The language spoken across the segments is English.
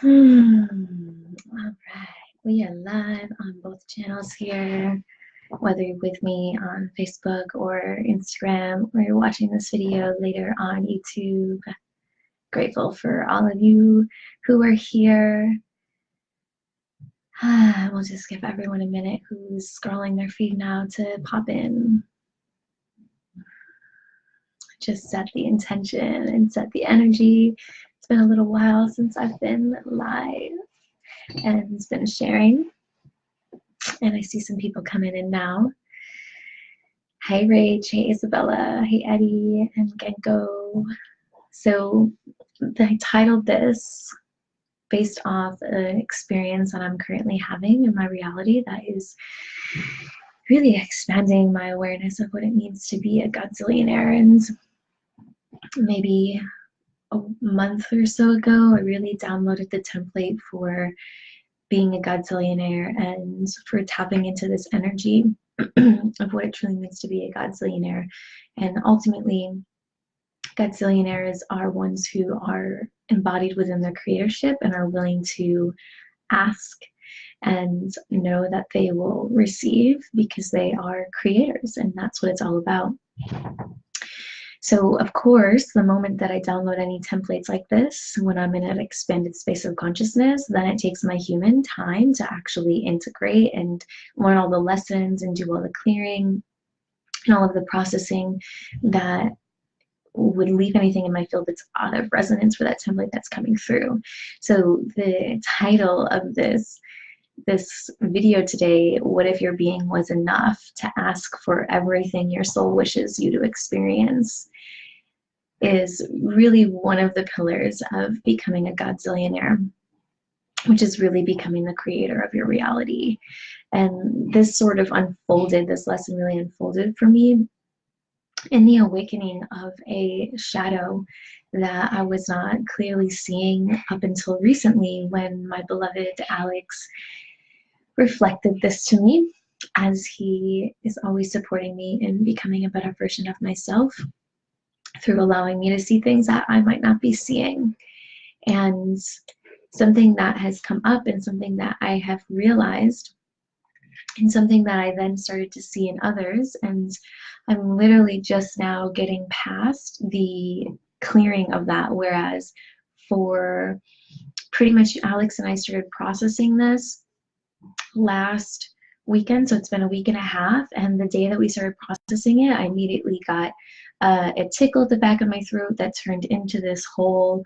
All right, we are live on both channels here, whether you're with me on Facebook or Instagram, or you're watching this video later on YouTube. Grateful for all of you who are here. We'll just give everyone a minute who's scrolling their feed now to pop in. Just set the intention and set the energy. It's been a little while since I've been live and been sharing. And I see some people coming in now. Hi Rach, hey Isabella, hey Eddie, and Genko. So I titled this based off an experience that I'm currently having in my reality that is really expanding my awareness of what it means to be a Godzillionaire. And maybe a month or so ago, I really downloaded the template for being a Godzillionaire and for tapping into this energy of what it truly means to be a Godzillionaire. And ultimately, Godzillionaires are ones who are embodied within their creatorship and are willing to ask and know that they will receive because they are creators, and that's what it's all about. So, of course, the moment that I download any templates like this, when I'm in an expanded space of consciousness, then it takes my human time to actually integrate and learn all the lessons and do all the clearing and all of the processing that would leave anything in my field that's out of resonance for that template that's coming through. So the title of this video today, what if your being was enough to ask for everything your soul wishes you to experience, is really one of the pillars of becoming a Godzillionaire, which is really becoming the creator of your reality. And this sort of unfolded, this lesson really unfolded for me in the awakening of a shadow that I was not clearly seeing up until recently, when my beloved Alex reflected this to me, as he is always supporting me in becoming a better version of myself through allowing me to see things that I might not be seeing. And something that has come up and something that I have realized and something that I then started to see in others, and I'm literally just now getting past the clearing of that, whereas for pretty much Alex and I started processing this last weekend, so it's been a week and a half, and the day that we started processing it, I immediately got a tickle at the back of my throat that turned into this whole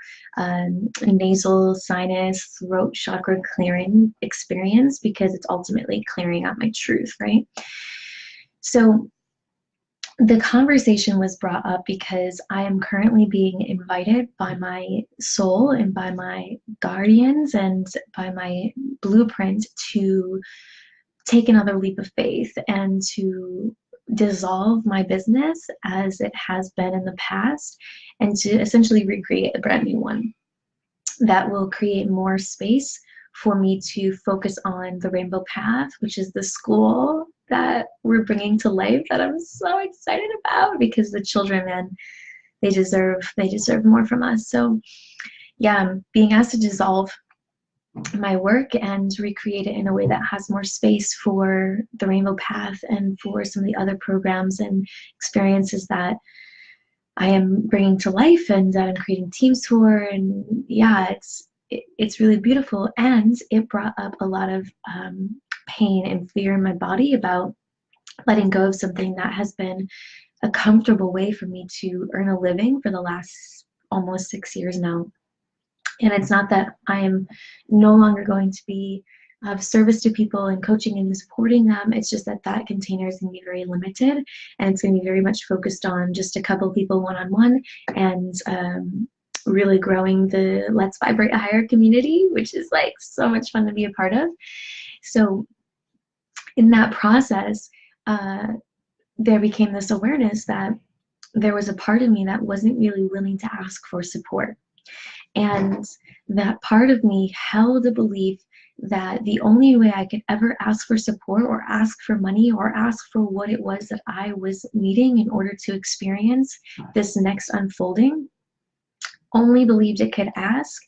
nasal, sinus, throat chakra clearing experience, because it's ultimately clearing out my truth, right? So the conversation was brought up because I am currently being invited by my soul and by my guardians and by my blueprint to take another leap of faith and to dissolve my business as it has been in the past, and to essentially recreate a brand new one that will create more space for me to focus on the rainbow path, which is the school that we're bringing to life, that I'm so excited about, because the children, man, they deserve more from us. So yeah, I'm being asked to dissolve my work and recreate it in a way that has more space for the rainbow path and for some of the other programs and experiences that I am bringing to life and that I'm creating teams for. And yeah, it's really beautiful, and it brought up a lot of pain and fear in my body about letting go of something that has been a comfortable way for me to earn a living for the last almost 6 years now. And it's not that I am no longer going to be of service to people and coaching and supporting them. It's just that that container is going to be very limited, and it's going to be very much focused on just a couple people one-on-one, and really growing the Let's Vibrate Higher community, which is like so much fun to be a part of. So in that process, there became this awareness that there was a part of me that wasn't really willing to ask for support. And that part of me held a belief that the only way I could ever ask for support or ask for money or ask for what it was that I was needing in order to experience this next unfolding, only believed it could ask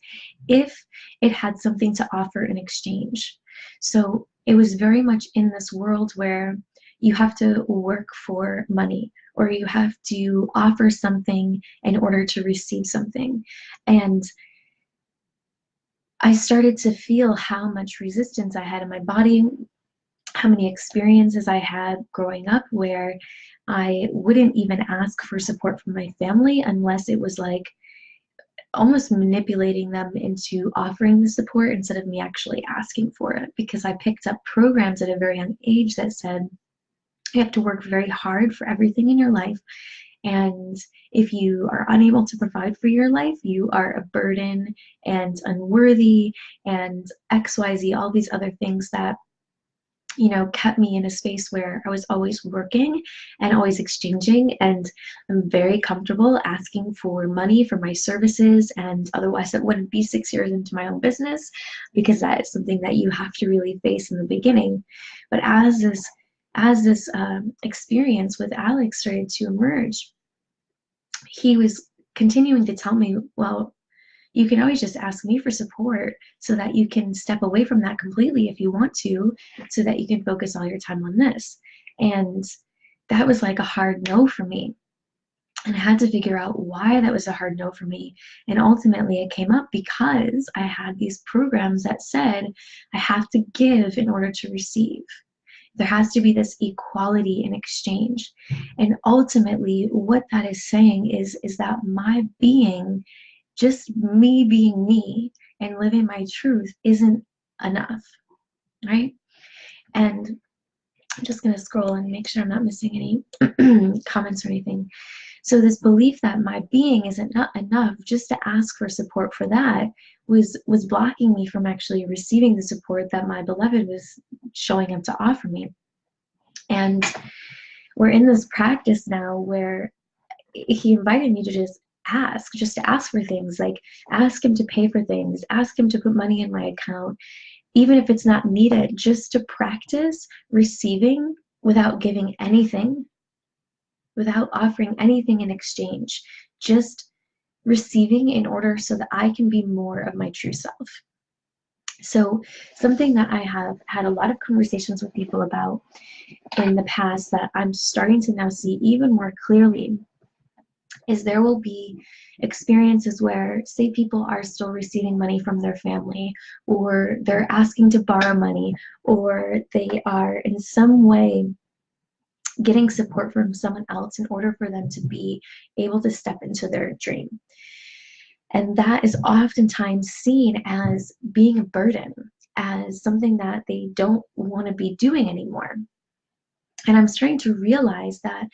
if it had something to offer in exchange. So it was very much in this world where you have to work for money, or you have to offer something in order to receive something. And I started to feel how much resistance I had in my body, how many experiences I had growing up where I wouldn't even ask for support from my family unless it was like almost manipulating them into offering the support instead of me actually asking for it, because I picked up programs at a very young age that said you have to work very hard for everything in your life, and if you are unable to provide for your life, you are a burden and unworthy and XYZ, all these other things that kept me in a space where I was always working and always exchanging. And I'm very comfortable asking for money for my services. And otherwise, it wouldn't be 6 years into my own business, because that is something that you have to really face in the beginning. But as this experience with Alex started to emerge, he was continuing to tell me, well, you can always just ask me for support so that you can step away from that completely if you want to, so that you can focus all your time on this. And that was like a hard no for me. And I had to figure out why that was a hard no for me. And ultimately, it came up because I had these programs that said I have to give in order to receive. There has to be this equality in exchange. And ultimately, what that is saying is that my being, just me being me and living my truth, isn't enough, right? And I'm just going to scroll and make sure I'm not missing any comments or anything. So this belief that my being isn't not enough, just to ask for support for that was blocking me from actually receiving the support that my beloved was showing up to offer me. And we're in this practice now where he invited me to just to ask for things, like ask him to pay for things, ask him to put money in my account, even if it's not needed, just to practice receiving without giving anything, without offering anything in exchange, just receiving in order so that I can be more of my true self. So something that I have had a lot of conversations with people about in the past that I'm starting to now see even more clearly is there will be experiences where, say, people are still receiving money from their family, or they're asking to borrow money, or they are in some way getting support from someone else in order for them to be able to step into their dream. And that is oftentimes seen as being a burden, as something that they don't want to be doing anymore. And I'm starting to realize that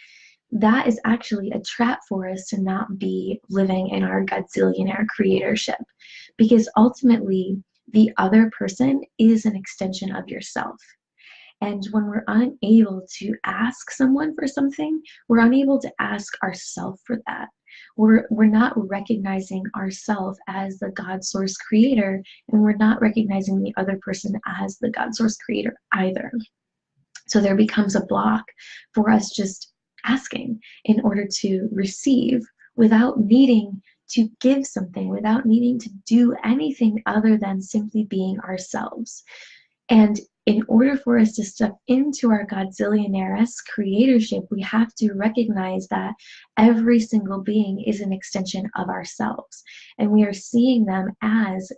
that is actually a trap for us to not be living in our Godzillionaire creatorship, because ultimately the other person is an extension of yourself. And when we're unable to ask someone for something, we're unable to ask ourselves for that. We're not recognizing ourselves as the God source creator, and we're not recognizing the other person as the God source creator either. So there becomes a block for us just asking in order to receive without needing to give something, without needing to do anything other than simply being ourselves. And in order for us to step into our Godzillionaires creatorship, we have to recognize that every single being is an extension of ourselves. And we are seeing them as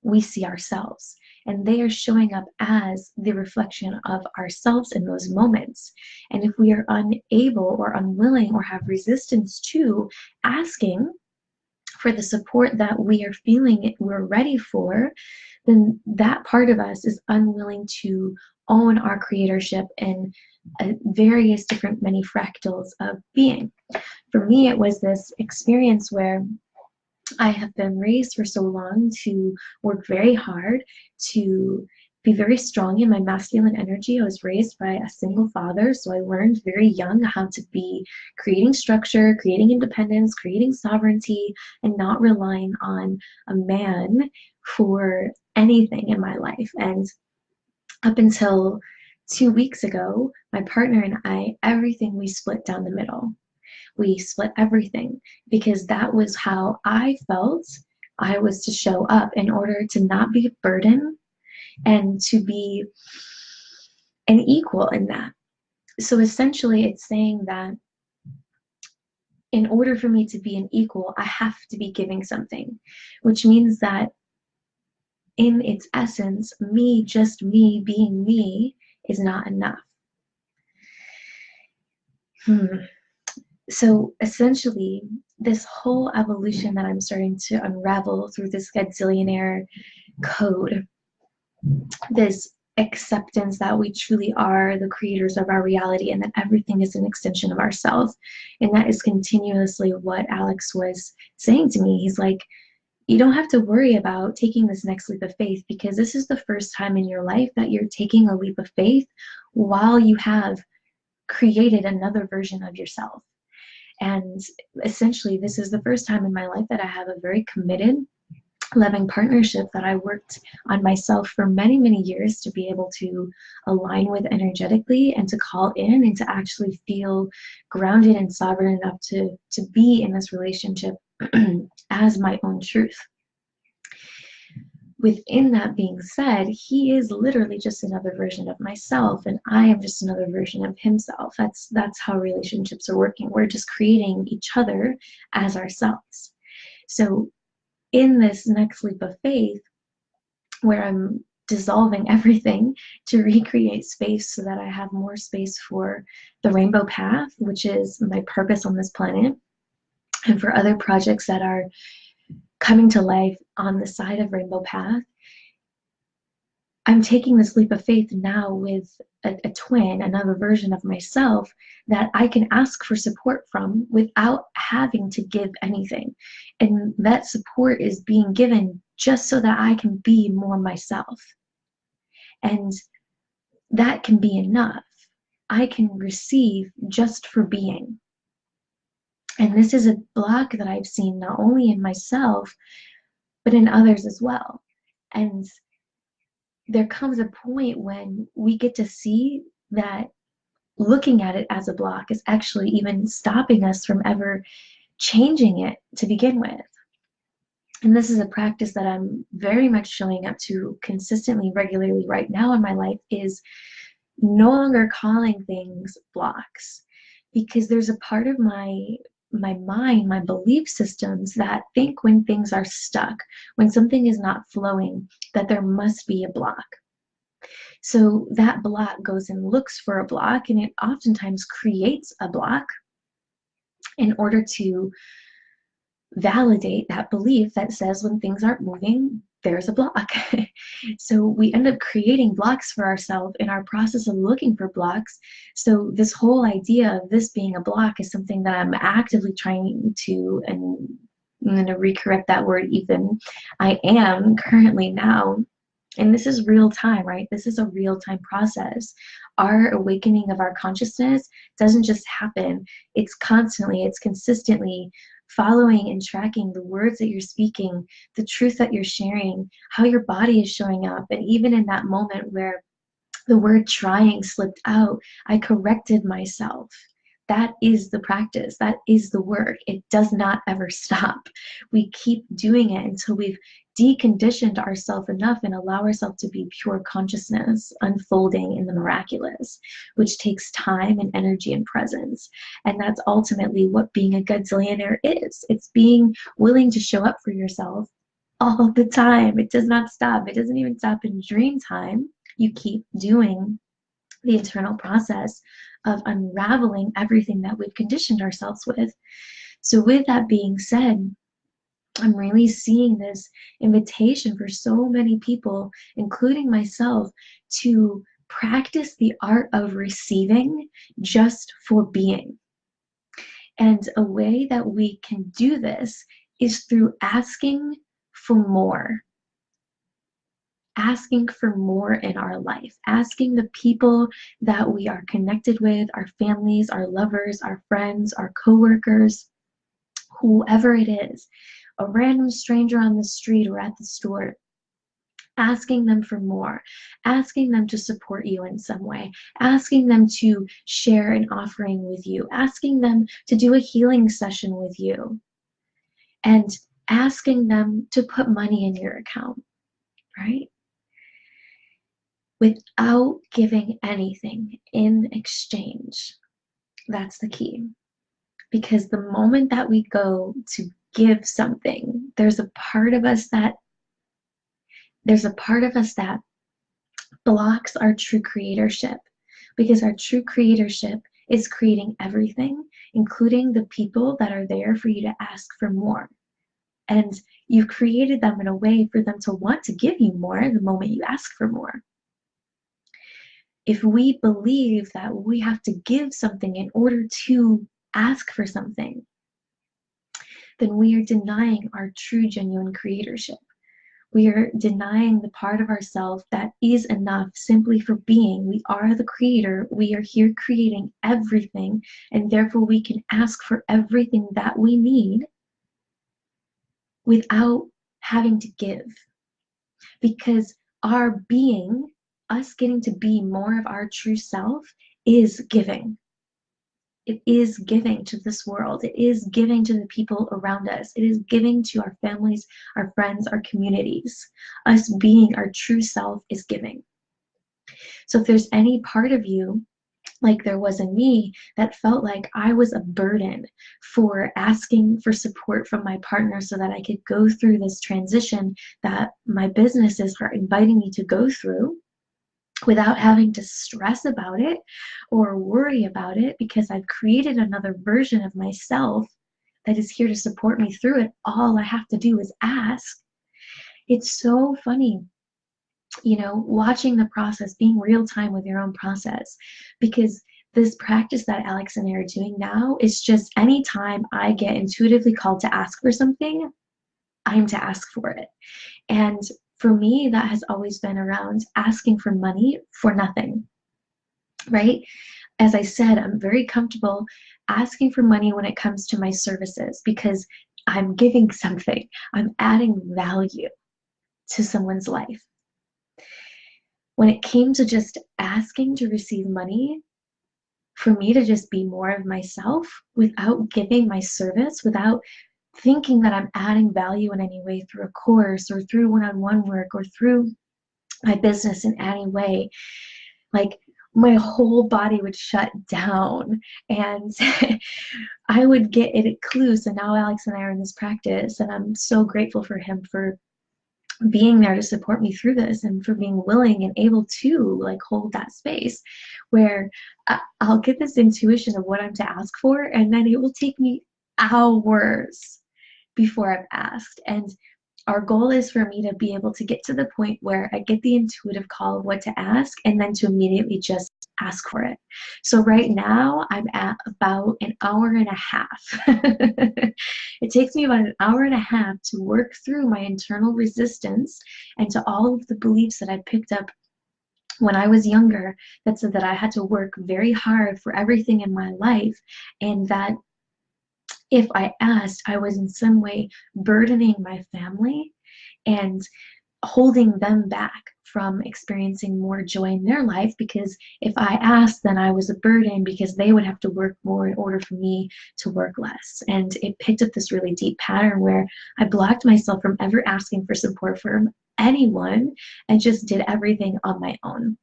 we see ourselves. And they are showing up as the reflection of ourselves in those moments. And if we are unable or unwilling or have resistance to asking for the support that we are feeling we're ready for, then that part of us is unwilling to own our creatorship in various different many fractals of being. For me, it was this experience where I have been raised for so long to work very hard, to be very strong in my masculine energy. I was raised by a single father, so I learned very young how to be creating structure, creating independence, creating sovereignty, and not relying on a man for anything in my life. And up until 2 weeks ago, my partner and I, everything we split down the middle. We split everything because that was how I felt I was to show up in order to not be a burden and to be an equal in that. So essentially, it's saying that in order for me to be an equal, I have to be giving something, which means that in its essence, me, just me being me, is not enough. So essentially, this whole evolution that I'm starting to unravel through this Godzillionaire code, this acceptance that we truly are the creators of our reality and that everything is an extension of ourselves. And that is continuously what Alex was saying to me. He's like, you don't have to worry about taking this next leap of faith, because this is the first time in your life that you're taking a leap of faith while you have created another version of yourself. And essentially, this is the first time in my life that I have a very committed, loving partnership that I worked on myself for many, many years to be able to align with energetically and to call in and to actually feel grounded and sovereign enough to be in this relationship as my own truth. Within that being said, he is literally just another version of myself, and I am just another version of himself. That's how relationships are working. We're just creating each other as ourselves. So in this next leap of faith, where I'm dissolving everything to recreate space so that I have more space for the rainbow path, which is my purpose on this planet, and for other projects that are coming to life on the side of rainbow path, I'm taking this leap of faith now with a twin, another version of myself that I can ask for support from without having to give anything. And that support is being given just so that I can be more myself. And that can be enough. I can receive just for being. And this is a block that I've seen not only in myself, but in others as well. And there comes a point when we get to see that looking at it as a block is actually even stopping us from ever changing it to begin with. And this is a practice that I'm very much showing up to consistently, regularly right now in my life, is no longer calling things blocks, because there's a part of my mind, my belief systems that think when things are stuck, when something is not flowing, that there must be a block. So that block goes and looks for a block, and it oftentimes creates a block in order to validate that belief that says when things aren't moving, there's a block. So we end up creating blocks for ourselves in our process of looking for blocks. So this whole idea of this being a block is something that I'm actively trying to, and I'm going to recorrect that word even, I am currently now, and this is real time, right? This is a real time process. Our awakening of our consciousness doesn't just happen. It's constantly, it's consistently following and tracking the words that you're speaking, the truth that you're sharing, how your body is showing up. And even in that moment where the word trying slipped out, I corrected myself. That is the practice. That is the work. It does not ever stop. We keep doing it until we've deconditioned ourselves enough and allow ourselves to be pure consciousness unfolding in the miraculous, which takes time and energy and presence. And that's ultimately what being a Godzillionaire is. It's being willing to show up for yourself all the time. It does not stop. It doesn't even stop in dream time. You keep doing the internal process of unraveling everything that we've conditioned ourselves with. So with that being said, I'm really seeing this invitation for so many people, including myself, to practice the art of receiving just for being. And a way that we can do this is through asking for more. Asking for more in our life, asking the people that we are connected with, our families, our lovers, our friends, our coworkers, whoever it is, a random stranger on the street or at the store, asking them for more, asking them to support you in some way, asking them to share an offering with you, asking them to do a healing session with you. And asking them to put money in your account, right? Without giving anything in exchange. That's the key. Because the moment that we go to give something, there's a part of us that blocks our true creatorship, because our true creatorship is creating everything, including the people that are there for you to ask for more. And you've created them in a way for them to want to give you more the moment you ask for more. If we believe that we have to give something in order to ask for something, then we are denying our true, genuine creatorship. We are denying the part of ourselves that is enough simply for being. We are the creator. We are here creating everything, and therefore we can ask for everything that we need without having to give. Because our being, us getting to be more of our true self, is giving. It is giving to this world. It is giving to the people around us. It is giving to our families, our friends, our communities. Us being our true self is giving. So if there's any part of you, like there was in me, that felt like I was a burden for asking for support from my partner so that I could go through this transition that my businesses are inviting me to go through, without having to stress about it or worry about it, because I've created another version of myself that is here to support me through it. All I have to do is ask. It's so funny, watching the process, being real time with your own process, because this practice that Alex and I are doing now is just anytime I get intuitively called to ask for something, I'm to ask for it. And for me, that has always been around asking for money for nothing, right? As I said, I'm very comfortable asking for money when it comes to my services, because I'm giving something. I'm adding value to someone's life. When it came to just asking to receive money, for me to just be more of myself without giving my service, without thinking that I'm adding value in any way through a course or through one-on-one work or through my business in any way, like my whole body would shut down and I would get it at clues. And now Alex and I are in this practice, and I'm so grateful for him for being there to support me through this and for being willing and able to hold that space where I'll get this intuition of what I'm to ask for, and then it will take me hours before I've asked. And our goal is for me to be able to get to the point where I get the intuitive call of what to ask, and then to immediately just ask for it. So right now I'm at about an hour and a half. It takes me about an hour and a half to work through my internal resistance and to all of the beliefs that I picked up when I was younger that said that I had to work very hard for everything in my life, and that if I asked, I was in some way burdening my family and holding them back from experiencing more joy in their life, because if I asked, then I was a burden because they would have to work more in order for me to work less. And it picked up this really deep pattern where I blocked myself from ever asking for support from anyone and just did everything on my own.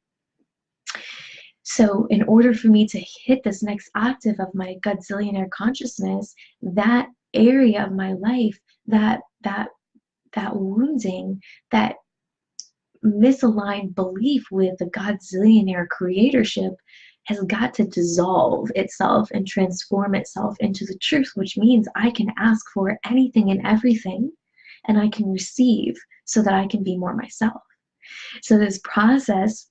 So in order for me to hit this next octave of my Godzillionaire consciousness, that area of my life, that wounding, that misaligned belief with the Godzillionaire creatorship has got to dissolve itself and transform itself into the truth, which means I can ask for anything and everything, and I can receive so that I can be more myself. So this process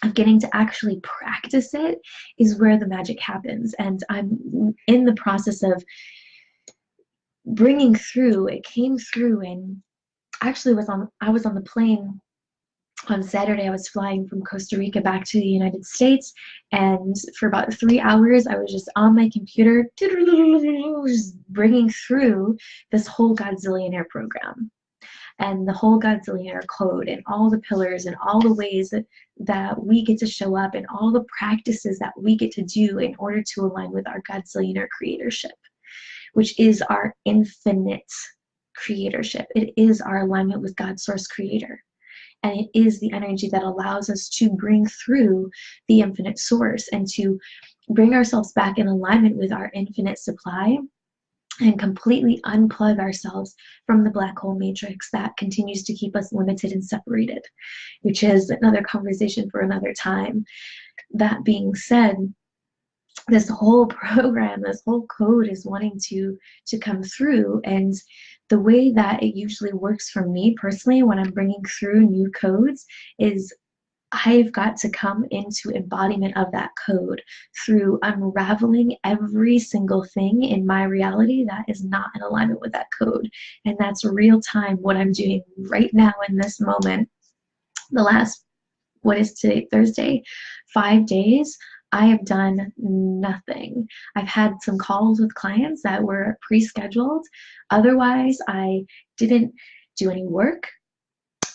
of getting to actually practice it is where the magic happens. And I'm in the process of bringing through, it came through, and actually I was on the plane on Saturday. I was flying from Costa Rica back to the United States, and for about 3 hours I was just on my computer just bringing through this whole Godzillionaire program and the whole Godzillionaire code and all the pillars and all the ways that we get to show up and all the practices that we get to do in order to align with our Godzillionaire creatorship, which is our infinite creatorship. It is our alignment with God's source creator. And it is the energy that allows us to bring through the infinite source and to bring ourselves back in alignment with our infinite supply and completely unplug ourselves from the black hole matrix that continues to keep us limited and separated, which is another conversation for another time. That being said, this whole program, this whole code is wanting to come through. And the way that it usually works for me personally when I'm bringing through new codes is I've got to come into embodiment of that code through unraveling every single thing in my reality that is not in alignment with that code. And that's real time what I'm doing right now in this moment. The last, what is today, Thursday, 5 days, I have done nothing. I've had some calls with clients that were pre-scheduled. Otherwise, I didn't do any work.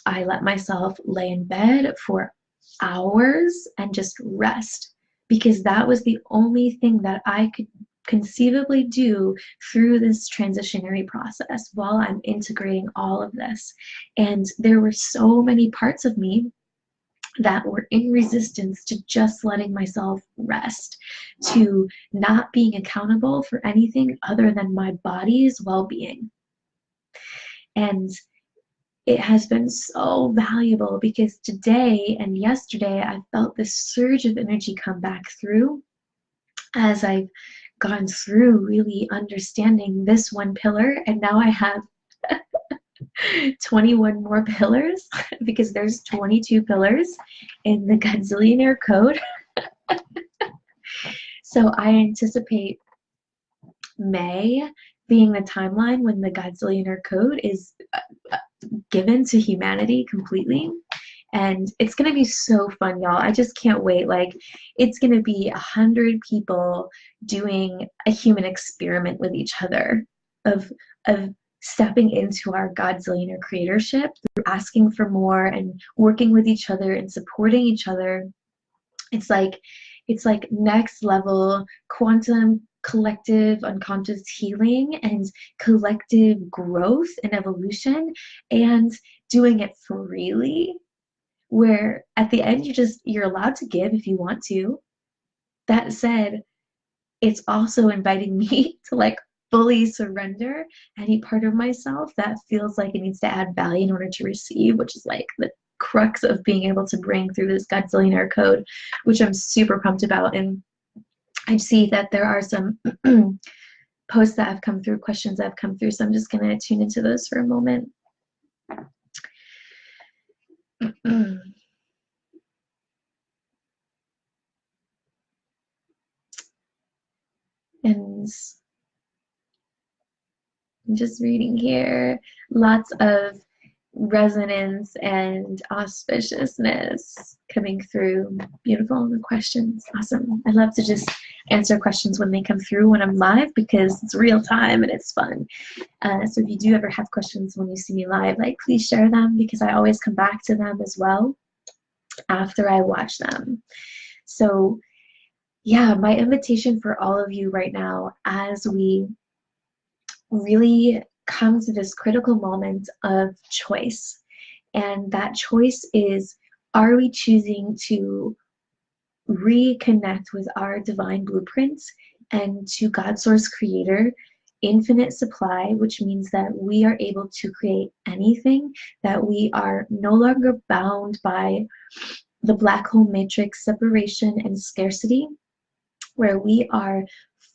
I let myself lay in bed for hours and just rest, because that was the only thing that I could conceivably do through this transitionary process while I'm integrating all of this. And there were so many parts of me that were in resistance to just letting myself rest, to not being accountable for anything other than my body's well-being. And it has been so valuable because today and yesterday I felt this surge of energy come back through as I've gone through really understanding this one pillar, and now I have 21 more pillars because there's 22 pillars in the Godzillionaire code. So I anticipate May being the timeline when the Godzillionaire code is given to humanity completely. And it's going to be so fun, y'all. I just can't wait. Like, it's going to be 100 people doing a human experiment with each other of stepping into our Godzillionaire creatorship through asking for more and working with each other and supporting each other. It's like next level quantum collective unconscious healing and collective growth and evolution, and doing it freely, where at the end you're allowed to give if you want to. That said, it's also inviting me to like fully surrender any part of myself that feels like it needs to add value in order to receive, which is like the crux of being able to bring through this Godzillionaire code, which I'm super pumped about. And I see that there are some posts that have come through, questions that have come through, so I'm just going to tune into those for a moment. And I'm just reading here, lots of resonance and auspiciousness coming through. Beautiful questions. Awesome. I love to just answer questions when they come through when I'm live because it's real time and it's fun. So if you do ever have questions when you see me live, like, please share them, because I always come back to them as well after I watch them. So yeah, my invitation for all of you right now, as we really come to this critical moment of choice, and that choice is, are we choosing to reconnect with our divine blueprints and to God source creator, infinite supply, which means that we are able to create anything, that we are no longer bound by the black hole matrix separation and scarcity, where we are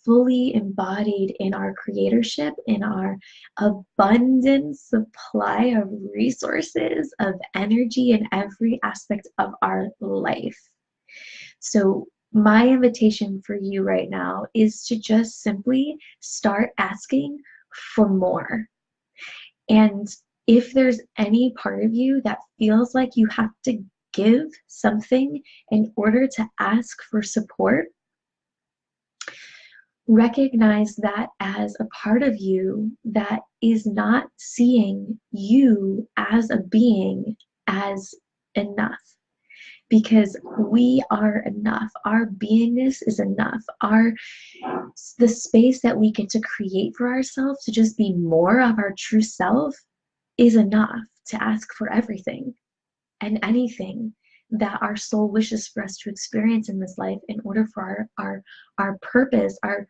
fully embodied in our creatorship, in our abundant supply of resources, of energy in every aspect of our life. So my invitation for you right now is to just simply start asking for more. And if there's any part of you that feels like you have to give something in order to ask for support, recognize that as a part of you that is not seeing you as a being as enough. because we are enough. Our beingness is enough. The space that we get to create for ourselves to just be more of our true self is enough to ask for everything and anything that our soul wishes for us to experience in this life in order for our purpose, our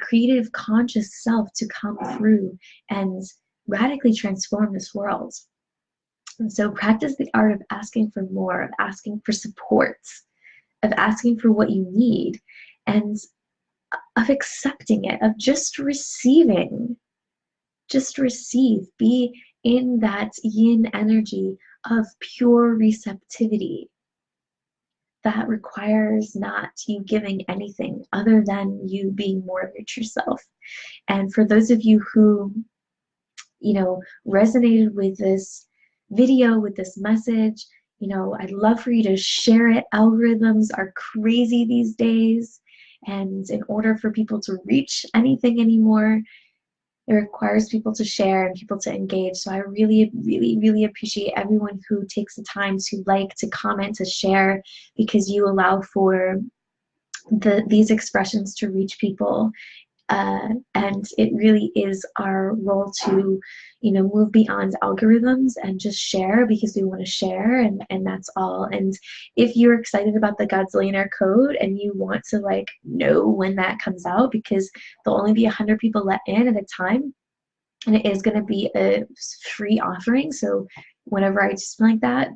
creative conscious self to come through and radically transform this world. And so practice the art of asking for more, of asking for support, of asking for what you need, and of accepting it, of just receiving. Just receive. Be in that yin energy of pure receptivity that requires not you giving anything other than you being more of your true self. And for those of you who, resonated with this video, with this message, I'd love for you to share it. Algorithms are crazy these days. And in order for people to reach anything anymore, it requires people to share and people to engage. So I really, really, really appreciate everyone who takes the time to like, to comment, to share, because you allow for these expressions to reach people. And it really is our role to, move beyond algorithms and just share, because we want to share, and that's all. And if you're excited about the Godzillionaire code and you want to know when that comes out, because there'll only be 100 people let in at a time, and it is going to be a free offering. So whenever I do something like that,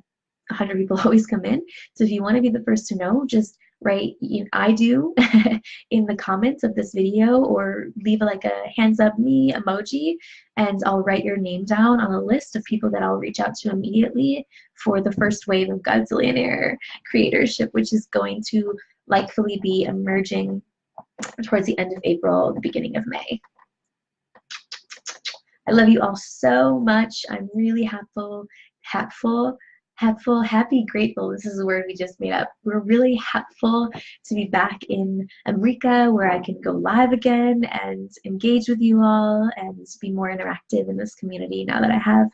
100 people always come in. So if you want to be the first to know, just write I do in the comments of this video, or leave a hands up me emoji, and I'll write your name down on a list of people that I'll reach out to immediately for the first wave of Godzillionaire creatorship, which is going to likely be emerging towards the end of April, the beginning of May. I love you all so much. I'm really happy, grateful. This is a word we just made up. We're really happy to be back in America, where I can go live again and engage with you all and be more interactive in this community now that I have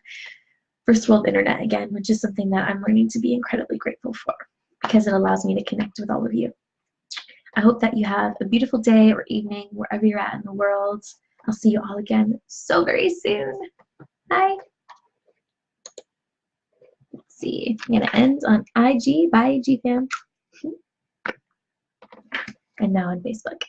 first world internet again, which is something that I'm learning to be incredibly grateful for, because it allows me to connect with all of you. I hope that you have a beautiful day or evening wherever you're at in the world. I'll see you all again so very soon. Bye. Let's see. I'm going to end on IG. Bye, IG fam. And now on Facebook.